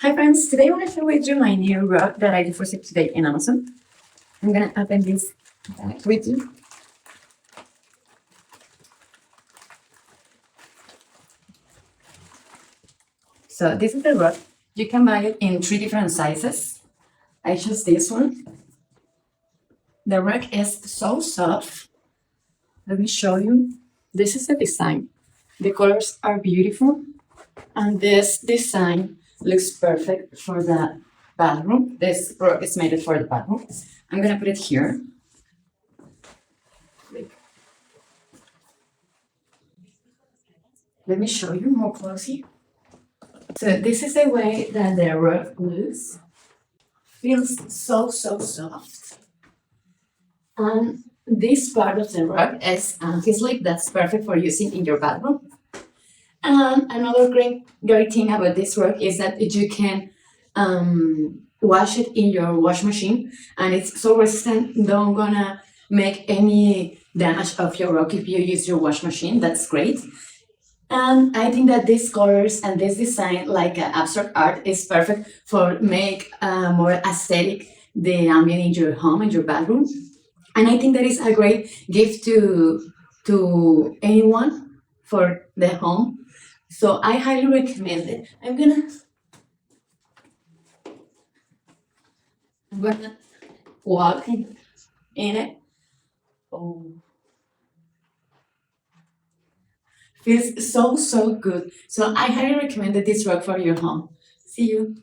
Hi friends, today I want to share with you my new rug that I just received today in Amazon. I'm gonna open this bag with you. So this is the rug. You can buy it in 3 different sizes. I chose this one. The rug is so soft. Let me show you. This is the design. The colors are beautiful. And this design looks perfect for the bathroom. This rug is made for the bathroom. I'm gonna put it here. Let me show you more closely. So this is the way that the rug looks. Feels so soft. And this part of the rug is anti-slip. That's perfect for using in your bathroom. And another great thing about this rug is that you can wash it in your wash machine, and it's so resistant. Don't gonna make any damage of your rug if you use your wash machine. That's great. And I think that these colors and this design, like abstract art, is perfect for make more aesthetic the ambient in your home, in your bathroom. And I think that is a great gift to anyone for the home. So I highly recommend it. I'm gonna walk in it. Oh, feels so good. So I highly recommend this rug for your home. See you.